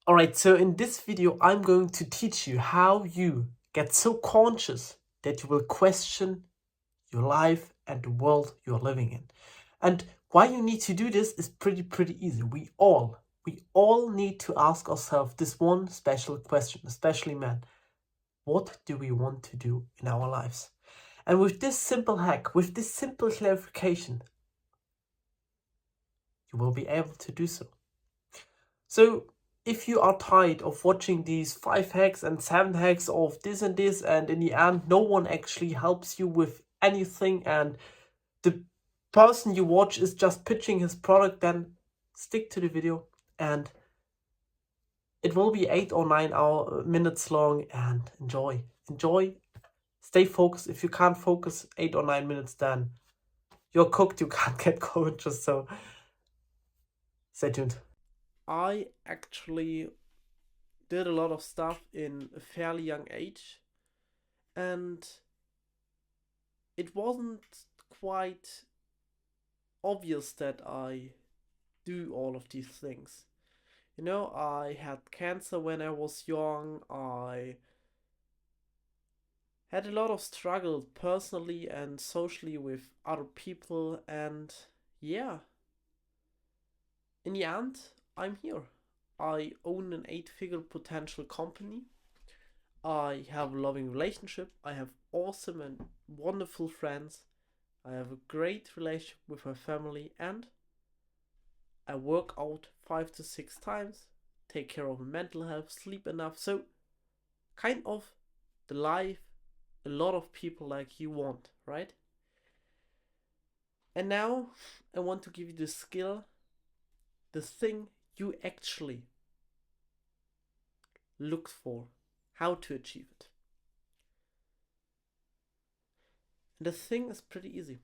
Alright, so in this video, I'm going to teach you how you get so conscious that you will question your life and the world you're living in. And why you need to do this is pretty easy. We all need to ask ourselves this one special question, especially men. What do we want to do in our lives? And with this simple hack, with this simple clarification, you will be able to do so. So if you are tired of watching these 5 hacks and 7 hacks of this and this, and in the end no one actually helps you with anything, and the person you watch is just pitching his product, then stick to the video, and it will be 8 or 9 minutes long, and enjoy, stay focused. If you can't focus 8 or 9 minutes, then you're cooked, you can't get conscious, so stay tuned. I actually did a lot of stuff in a fairly young age, and it wasn't quite obvious that I do all of these things. You know, I had cancer when I was young. I had a lot of struggle personally and socially with other people, and yeah, in the end, I'm here. I own an 8-figure potential company. I have a loving relationship. I have awesome and wonderful friends. I have a great relationship with my family, and I work out 5 to 6 times, take care of my mental health, sleep enough. So, kind of the life a lot of people like you want, right? And now I want to give you the skill, the thing you actually look for, how to achieve it. And the thing is pretty easy.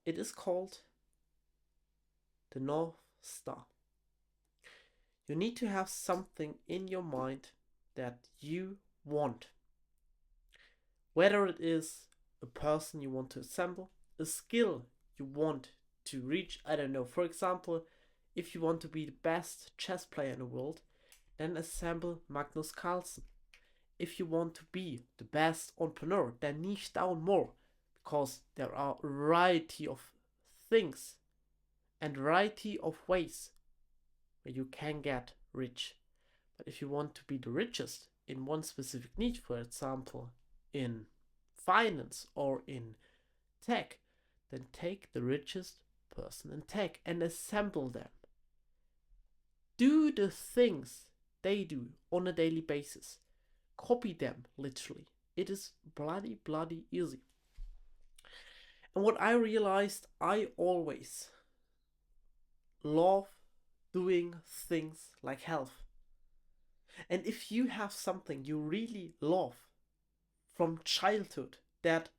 It is called the North Star. You need to have something in your mind that you want. Whether it is a person you want to assemble, a skill you want to reach, I don't know. For example, if you want to be the best chess player in the world, then assemble Magnus Carlsen. If you want to be the best entrepreneur, then niche down more, because there are a variety of things and variety of ways where you can get rich. But if you want to be the richest in one specific niche, for example, in finance or in tech, then take the richest person in tech and assemble them. Do the things they do on a daily basis. Copy them, literally. It is bloody easy. And what I realized, I always love doing things like health. And if you have something you really love from childhood that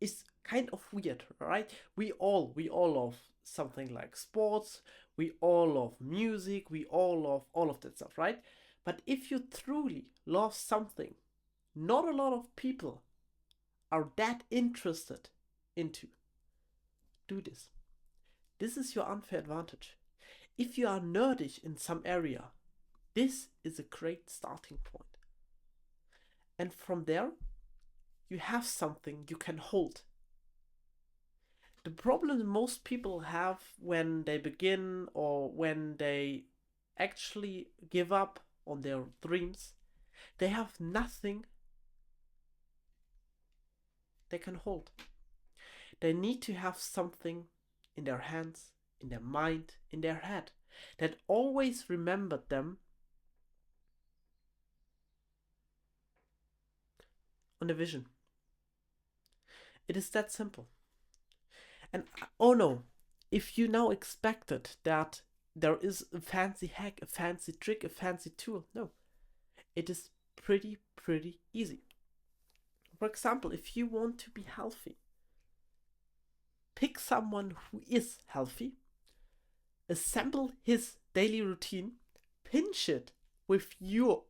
is kind of weird, right? We all love something like sports, we all love music, we all love all of that stuff, right? But if you truly love something not a lot of people are that interested into, do this. This is your unfair advantage. If you are nerdish in some area, this is a great starting point. And from there, you have something you can hold. The problem most people have when they begin or when they actually give up on their dreams, they have nothing they can hold. They need to have something in their hands, in their mind, in their head that always remembered them on a vision. It is that simple. And oh no, if you now expected that there is a fancy hack, a fancy trick, a fancy tool, no. It is pretty easy. For example, if you want to be healthy, pick someone who is healthy, assemble his daily routine, pinch it with your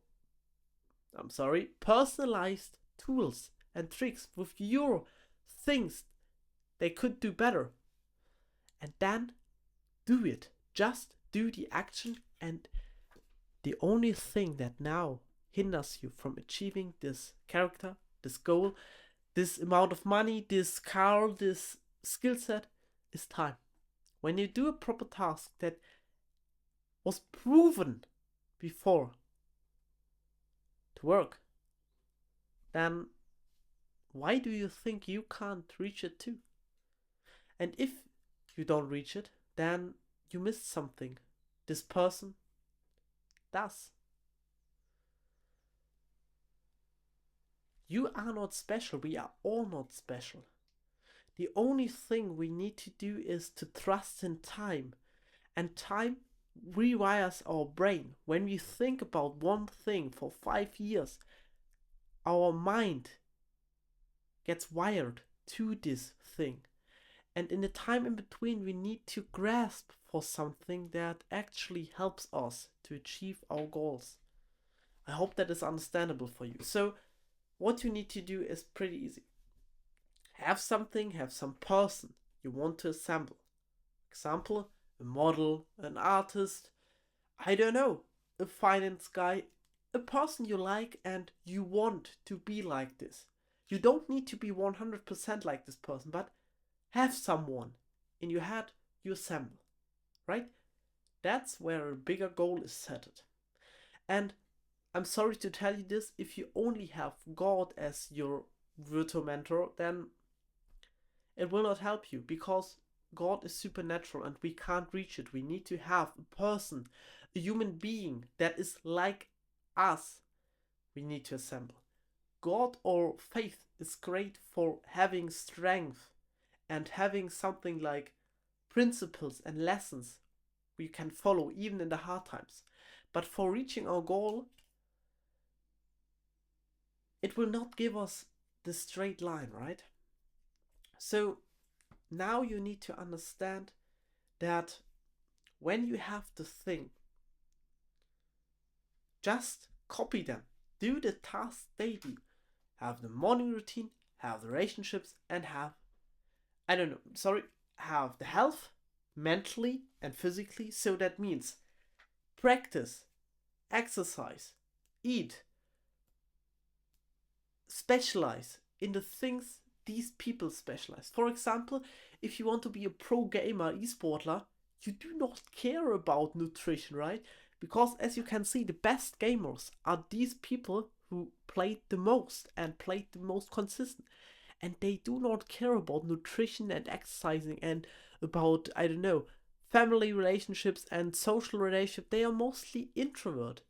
personalized tools and tricks, with your things they could do better, and then do it. Just do the action, and the only thing that now hinders you from achieving this character, this goal, this amount of money, this car, this skill set is time. When you do a proper task that was proven before to work, then why do you think you can't reach it too? And if you don't reach it, then you missed something. This person does. You are not special. We are all not special. The only thing we need to do is to trust in time. And time rewires our brain. When we think about one thing for 5 years, our mind gets wired to this thing. And in the time in between, we need to grasp for something that actually helps us to achieve our goals. I hope that is understandable for you. So what you need to do is pretty easy. Have something, have some person you want to assemble. Example, a model, an artist, I don't know, a finance guy, a person you like and you want to be like this. You don't need to be 100% like this person, but have someone in your head you assemble, right? That's where a bigger goal is set. And I'm sorry to tell you this, if you only have God as your virtual mentor, then it will not help you, because God is supernatural and we can't reach it. We need to have a person, a human being that is like us. We need to assemble. God or faith is great for having strength and having something like principles and lessons we can follow even in the hard times. But for reaching our goal, it will not give us the straight line, right? So now you need to understand that when you have the thing, just copy them. Do the tasks they do. Have the morning routine, have the relationships, and have the health mentally and physically. So that means practice, exercise, eat, specialize in the things these people specialize. For example, if you want to be a pro gamer, esportler, you do not care about nutrition, right? Because as you can see, the best gamers are these people who played the most and played the most consistent. And they do not care about nutrition and exercising and about, family relationships and social relationships. They are mostly introvert.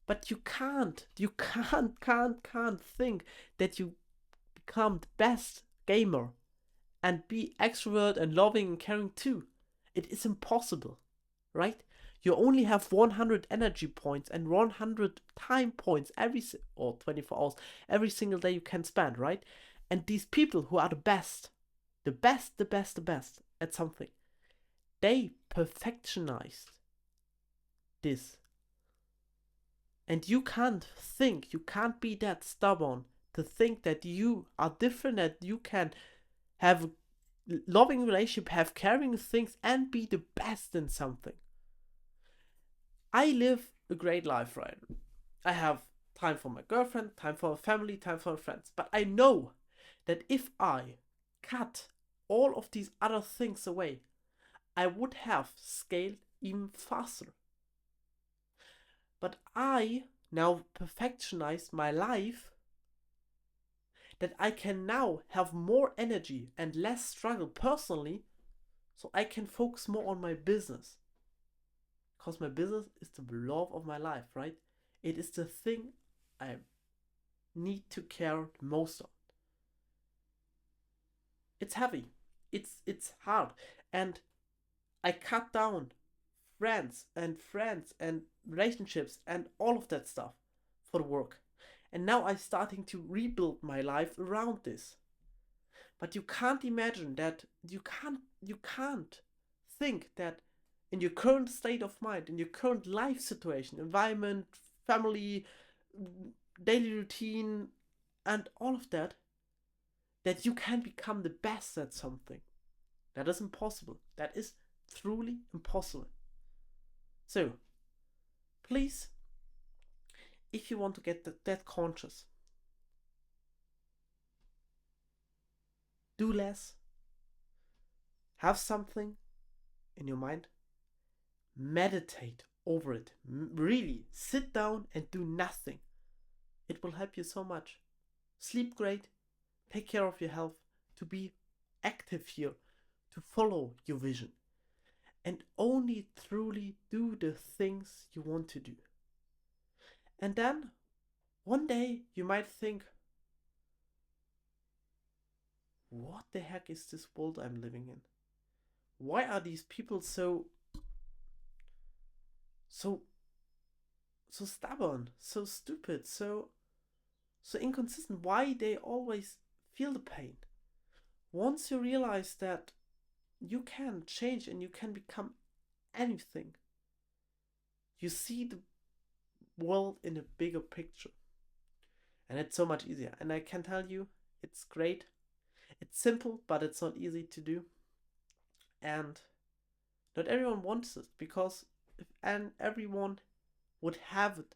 But you can't think that you become the best gamer and be extrovert and loving and caring too. It is impossible, right? You only have 100 energy points and 100 time points or 24 hours every single day you can spend, right? And these people who are the best at something, they perfectionized this. And you can't be that stubborn to think that you are different, that you can have a loving relationship, have caring things, and be the best in something. I live a great life, right? I have time for my girlfriend, time for my family, time for my friends. But I know that if I cut all of these other things away, I would have scaled even faster. But I now perfectionize my life that I can now have more energy and less struggle personally, so I can focus more on my business. Because my business is the love of my life, right? It is the thing I need to care the most on. It's heavy. It's hard. And I cut down friends and relationships and all of that stuff for the work. And now I'm starting to rebuild my life around this. But you can't imagine that you can't think that in your current state of mind, in your current life situation, environment, family, daily routine, and all of that, that you can become the best at something. That is impossible. That is truly impossible. So, please, if you want to get that conscious, do less, have something in your mind, meditate over it. Really, sit down and do nothing. It will help you so much. Sleep great, take care of your health, to be active here, to follow your vision, and only truly do the things you want to do. And then one day you might think, what the heck is this world I'm living in? Why are these people so so stubborn, so stupid, so inconsistent? Why they always feel the pain? Once you realize that you can change and you can become anything, you see the world in a bigger picture. And it's so much easier. And I can tell you, it's great. It's simple, but it's not easy to do. And not everyone wants it, because if everyone would have it,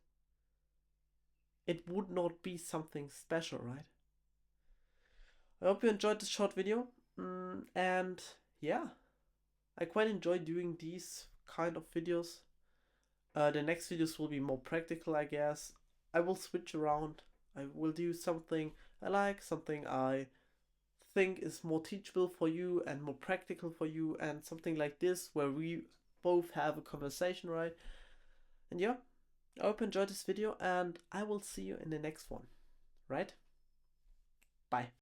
it would not be something special, right? I hope you enjoyed this short video. And yeah, I quite enjoy doing these kind of videos. The next videos will be more practical, I guess. I will switch around. I will do something I like, something I think is more teachable for you and more practical for you, and something like this where we both have a conversation, right? And yeah, I hope you enjoyed this video, and I will see you in the next one, right? Bye.